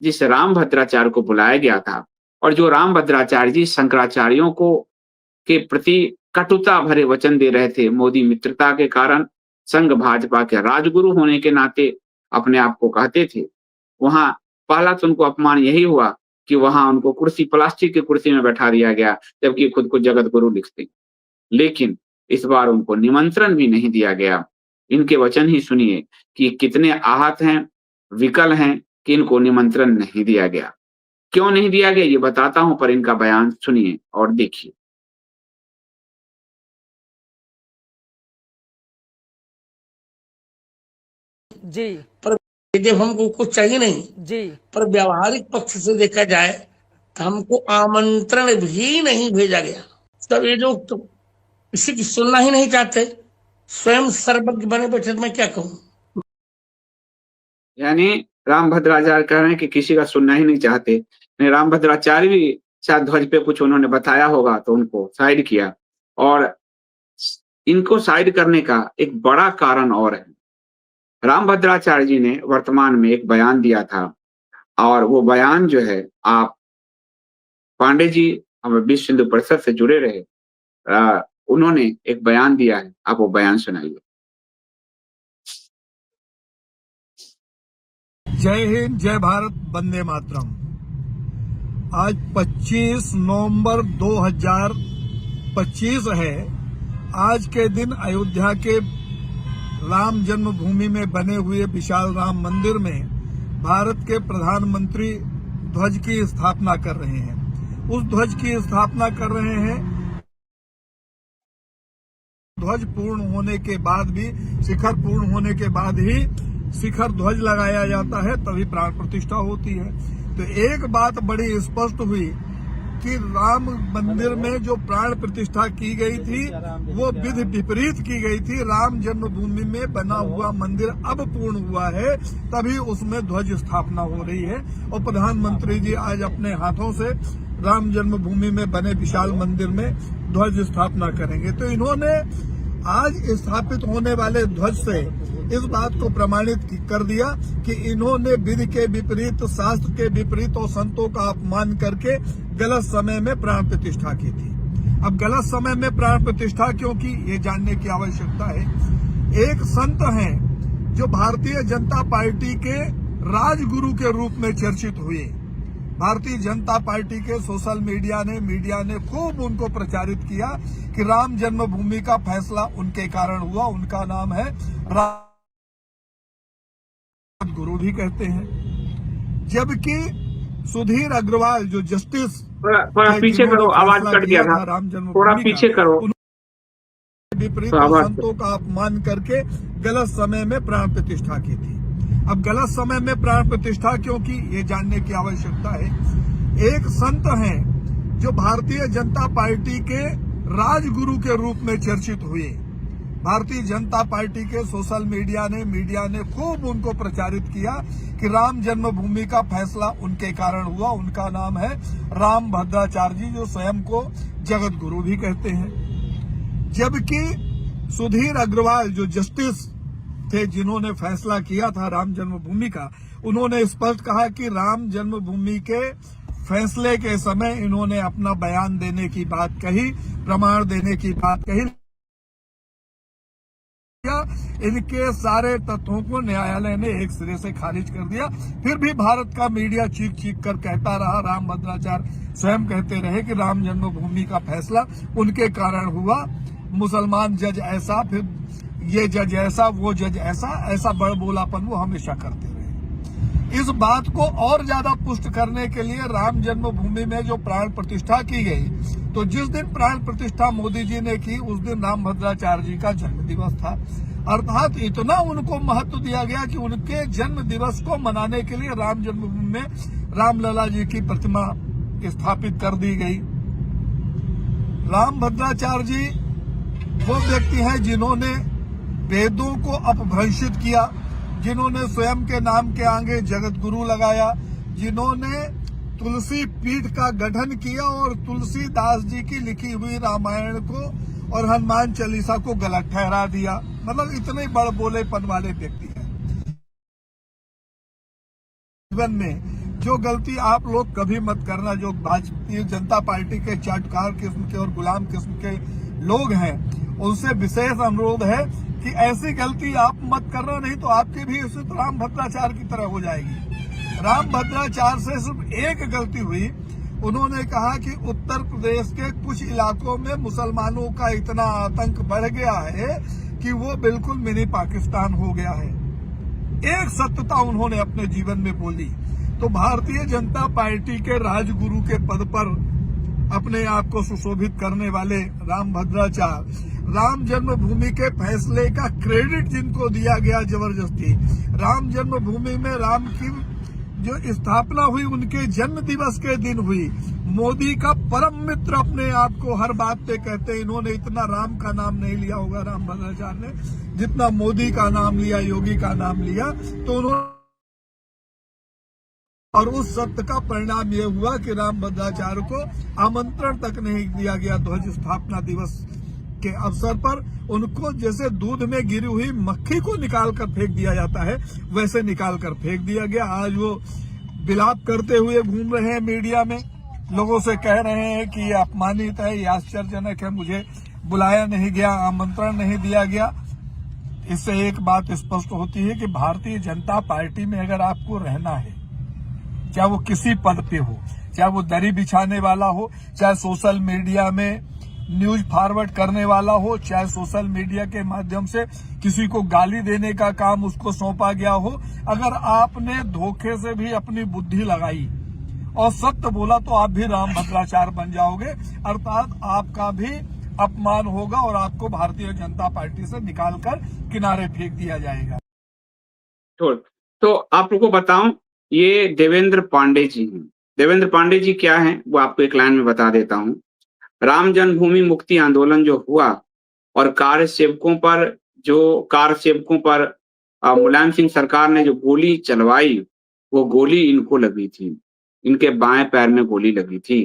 जिस रामभद्राचार्य को बुलाया गया था और जो रामभद्राचार्य जी शंकराचार्यों को के प्रति कटुता भरे वचन दे रहे थे, मोदी मित्रता के कारण संघ भाजपा के राजगुरु होने के नाते अपने आप को कहते थे। वहाँ पहला तो उनको अपमान यही हुआ कि वहाँ उनको कुर्सी प्लास्टिक की कुर्सी में बैठा दिया गया, जबकि खुद को जगत गुरु लिखते। लेकिन इस बार उनको निमंत्रण भी नहीं दिया गया। इनके वचन ही सुनिए कि कितने आहत हैं, विकल हैं कि इनको निमंत्रण नहीं दिया गया। क्यों नहीं दिया गया ये बताता हूँ, पर इनका बयान सुनिए और देखिए। जी पर जब हमको कुछ चाहिए नहीं जी पर व्यावहारिक पक्ष से देखा जाए तो हमको आमंत्रण भी नहीं भेजा गया। तब ये जो तो किसी की सुनना ही नहीं चाहते, स्वयं सर्वज्ञ बने बैठे, तो मैं क्या कहूँ। यानी रामभद्राचार्य कह रहे हैं कि किसी का सुनना ही नहीं चाहते। रामभद्राचार्य भी शायद ध्वज पे कुछ उन्होंने बताया होगा तो उनको साइड किया। और इनको साइड करने का एक बड़ा कारण और है। रामभद्राचार्य जी ने वर्तमान में एक बयान दिया था और वो बयान जो है, आप पांडे जी हमें विश्व हिंदू परिषद से जुड़े रहे, उन्होंने एक बयान दिया है, आप वो बयान सुनाइए। जय हिंद, जय भारत, वंदे मातरम। आज 25 नवंबर 2025 है। आज के दिन अयोध्या के राम जन्मभूमि में बने हुए विशाल राम मंदिर में भारत के प्रधानमंत्री ध्वज की स्थापना कर रहे हैं। उस ध्वज की स्थापना कर रहे हैं। ध्वज पूर्ण होने के बाद भी, शिखर पूर्ण होने के बाद ही शिखर ध्वज लगाया जाता है, तभी प्राण प्रतिष्ठा होती है। तो एक बात बड़ी स्पष्ट हुई कि राम मंदिर में जो प्राण प्रतिष्ठा की गई थी वो विधि विपरीत की गई थी। राम जन्मभूमि में बना हुआ मंदिर अब पूर्ण हुआ है, तभी उसमें ध्वज स्थापना हो रही है। और प्रधानमंत्री जी आज अपने हाथों से राम जन्मभूमि में बने विशाल मंदिर में ध्वज स्थापना करेंगे। तो इन्होंने आज स्थापित होने वाले ध्वज से इस बात को प्रमाणित कर दिया कि इन्होंने विधि के विपरीत, शास्त्र के विपरीत और संतों का अपमान करके गलत समय में प्राण प्रतिष्ठा की थी। अब गलत समय में प्राण प्रतिष्ठा क्यों की, ये जानने की आवश्यकता है। एक संत हैं जो भारतीय जनता पार्टी के राजगुरु के रूप में चर्चित हुए। भारतीय जनता पार्टी के सोशल मीडिया ने खूब उनको प्रचारित किया कि राम जन्मभूमि का फैसला उनके कारण हुआ। उनका नाम है गुरु भी कहते हैं। जबकि सुधीर अग्रवाल जो जस्टिस, थोड़ा पीछे करो, आवाज कट गया था, राम जन्मभूमि थोड़ा पीछे करो। विपरीत संतों का अपमान करके गलत समय में प्राण प्रतिष्ठा की थी। अब गलत समय में प्राण प्रतिष्ठा क्यों की, ये जानने की आवश्यकता है। एक संत हैं जो भारतीय जनता पार्टी के राजगुरु के रूप में चर्चित हुए। भारतीय जनता पार्टी के सोशल मीडिया ने खूब उनको प्रचारित किया कि राम जन्मभूमि का फैसला उनके कारण हुआ। उनका नाम है रामभद्राचार्य जी, जो स्वयं को जगत गुरु भी कहते हैं। जबकि सुधीर अग्रवाल जो जस्टिस थे, जिन्होंने फैसला किया था राम जन्मभूमि का, उन्होंने स्पष्ट कहा कि राम जन्मभूमि के फैसले के समय इन्होंने अपना बयान देने की बात कही, प्रमाण देने की बात कही। इनके सारे तथ्यों को न्यायालय ने एक सिरे से खारिज कर दिया। फिर भी भारत का मीडिया चीख कर कहता रहा, रामभद्राचार्य स्वयं कहते रहे कि राम जन्मभूमि का फैसला उनके कारण हुआ। मुसलमान जज ऐसा, फिर ये जज ऐसा, वो जज ऐसा बड़बोलापन वो हमेशा करते रहे। इस बात को और ज्यादा पुष्ट करने के लिए राम जन्मभूमि में जो प्राण प्रतिष्ठा की गई, तो जिस दिन प्राण प्रतिष्ठा मोदी जी ने की उस दिन रामभद्राचार्य जी का जन्म दिवस था। अर्थात इतना उनको महत्व दिया गया कि उनके जन्म दिवस को मनाने के लिए राम जन्मभूमि में रामलला जी की प्रतिमा स्थापित कर दी गई। रामभद्राचार्य जी वो व्यक्ति हैं जिन्होंने वेदों को अपभ्रंशित किया, जिन्होंने स्वयं के नाम के आगे जगत गुरु लगाया, जिन्होंने तुलसी पीठ का गठन किया और तुलसीदास जी की लिखी हुई रामायण को और हनुमान चालीसा को गलत ठहरा दिया। मतलब इतने बड़बोलेपन वाले व्यक्ति हैं। जीवन में जो गलती आप लोग कभी मत करना, जो भारतीय जनता पार्टी के चाटकार किस्म के और गुलाम किस्म के लोग हैं, उनसे विशेष अनुरोध है कि ऐसी गलती आप मत करना, नहीं तो आपकी भी उसी राम भद्राचार्य की तरह हो जाएगी। राम भद्राचार्य से सिर्फ एक गलती हुई, उन्होंने कहा कि उत्तर प्रदेश के कुछ इलाकों में मुसलमानों का इतना आतंक बढ़ गया है कि वो बिल्कुल मिनी पाकिस्तान हो गया है। एक सत्यता उन्होंने अपने जीवन में बोली। तो भारतीय जनता पार्टी के राजगुरु के पद पर अपने आप को सुशोभित करने वाले राम भद्राचार्य, राम जन्मभूमि के फैसले का क्रेडिट जिनको दिया गया जबरदस्ती, राम जन्मभूमि में राम की जो स्थापना हुई उनके जन्म दिवस के दिन हुई, मोदी का परम मित्र अपने आप को हर बात पे कहते हैं। इन्होंने इतना राम का नाम नहीं लिया होगा राम भद्राचार्य ने जितना मोदी का नाम लिया, योगी का नाम लिया। तो उन्होंने, और उस सत्य का परिणाम यह हुआ कि राम भद्राचार्य को आमंत्रण तक नहीं दिया गया ध्वज स्थापना दिवस के अवसर पर। उनको जैसे दूध में गिरी हुई मक्खी को निकाल कर फेंक दिया जाता है, वैसे निकाल कर फेंक दिया गया। आज वो विलाप करते हुए घूम रहे हैं मीडिया में, लोगों से कह रहे हैं कि ये अपमानित है, ये आश्चर्यजनक है, मुझे बुलाया नहीं गया, आमंत्रण नहीं दिया गया। इससे एक बात स्पष्ट होती है कि भारतीय जनता पार्टी में अगर आपको रहना है, चाहे वो किसी पद पे हो, चाहे वो दरी बिछाने वाला हो, चाहे सोशल मीडिया में न्यूज फॉरवर्ड करने वाला हो, चाहे सोशल मीडिया के माध्यम से किसी को गाली देने का काम उसको सौंपा गया हो, अगर आपने धोखे से भी अपनी बुद्धि लगाई और सत्य बोला तो आप भी राम भद्राचार्य बन जाओगे, अर्थात आपका भी अपमान होगा और आपको भारतीय जनता पार्टी से निकालकर किनारे फेंक दिया जाएगा। तो आप लोगों को बताऊं, ये देवेंद्र पांडे जी हैं। देवेंद्र पांडे जी क्या हैं वो आपको एक लाइन में बता देता हूं। राम जन्मभूमि मुक्ति आंदोलन जो हुआ और कार सेवकों पर मुलायम सिंह सरकार ने जो गोली चलवाई, वो गोली इनको लगी थी, इनके बाएं पैर में गोली लगी थी।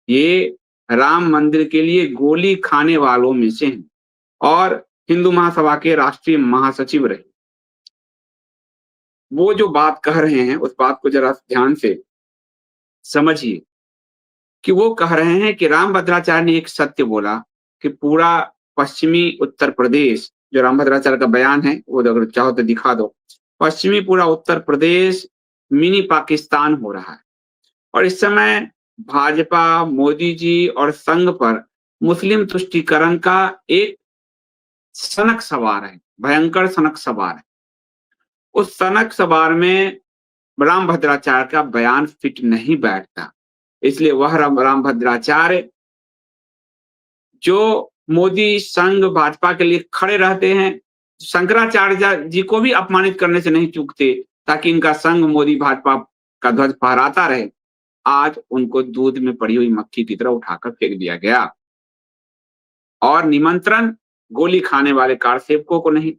ये राम मंदिर के लिए गोली खाने वालों में से हैं और हिंदू महासभा के राष्ट्रीय महासचिव रहे। वो जो बात कह रहे हैं उस बात को जरा ध्यान से समझिए कि वो कह रहे हैं कि राम भद्राचार्य ने एक सत्य बोला कि पूरा पश्चिमी उत्तर प्रदेश, जो राम भद्राचार्य का बयान है वो अगर चाहो तो दिखा दो, पश्चिमी पूरा उत्तर प्रदेश मिनी पाकिस्तान हो रहा है और इस समय भाजपा, मोदी जी और संघ पर मुस्लिम तुष्टीकरण का एक सनक सवार है, भयंकर सनक सवार है। उस सनक सवार में राम भद्राचार्य का बयान फिट नहीं बैठता, इसलिए वह राम भद्राचार्य जो मोदी, संघ, भाजपा के लिए खड़े रहते हैं, शंकराचार्य जी को भी अपमानित करने से नहीं चूकते ताकि इनका संघ मोदी भाजपा का ध्वज फहराता रहे। आज उनको दूध में पड़ी हुई मक्खी की तरह उठाकर फेंक दिया गया और निमंत्रण गोली खाने वाले कारसेवकों को नहीं,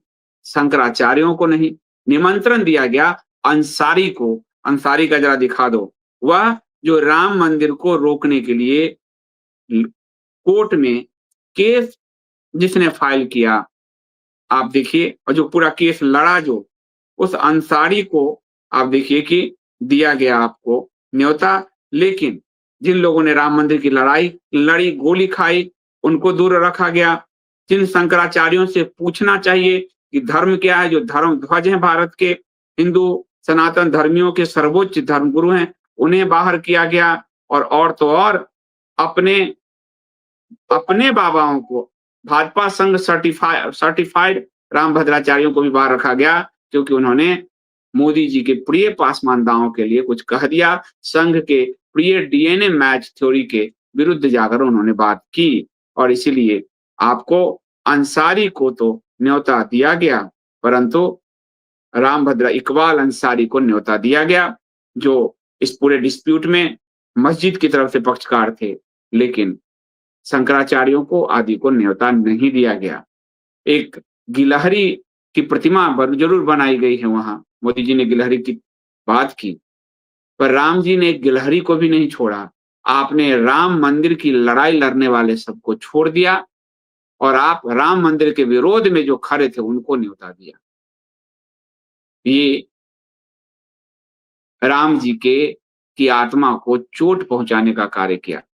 शंकराचार्यों को नहीं, निमंत्रण दिया गया अंसारी को। अंसारी का जरा दिखा दो, वह जो राम मंदिर को रोकने के लिए कोर्ट में केस जिसने फाइल किया, आप देखिए, और जो पूरा केस लड़ा, जो उस अंसारी को आप देखिए कि दिया गया आपको न्योता। लेकिन जिन लोगों ने राम मंदिर की लड़ाई लड़ी, गोली खाई, उनको दूर रखा गया। जिन शंकराचार्यों से पूछना चाहिए कि धर्म क्या है, जो धर्म ध्वज है भारत के, हिंदू सनातन धर्मियों के सर्वोच्च धर्मगुरु हैं, उन्हें बाहर किया गया। और तो और अपने बाबाओं को, भाजपा संघ सर्टिफाइड राम भद्राचार्यों को भी बाहर रखा गया क्योंकि उन्होंने मोदी जी के प्रिय पासमानदाओं के लिए कुछ कह दिया, संघ के प्रिय डीएनए मैच थ्योरी के विरुद्ध जाकर उन्होंने बात की। और इसीलिए आपको अंसारी को तो न्योता दिया गया, परंतु इकबाल अंसारी को न्योता दिया गया, जो इस पूरे डिस्प्यूट में मस्जिद की तरफ से पक्षकार थे, लेकिन शंकराचार्यों को आदि को न्योता नहीं दिया गया। एक गिलहरी की प्रतिमा जरूर बनाई गई है वहां, मोदी जी ने गिलहरी की बात की, पर राम जी ने एक गिलहरी को भी नहीं छोड़ा। आपने राम मंदिर की लड़ाई लड़ने वाले सबको छोड़ दिया और आप राम मंदिर के विरोध में जो खड़े थे उनको न्योता दिया। ये राम जी की आत्मा को चोट पहुंचाने का कार्य किया।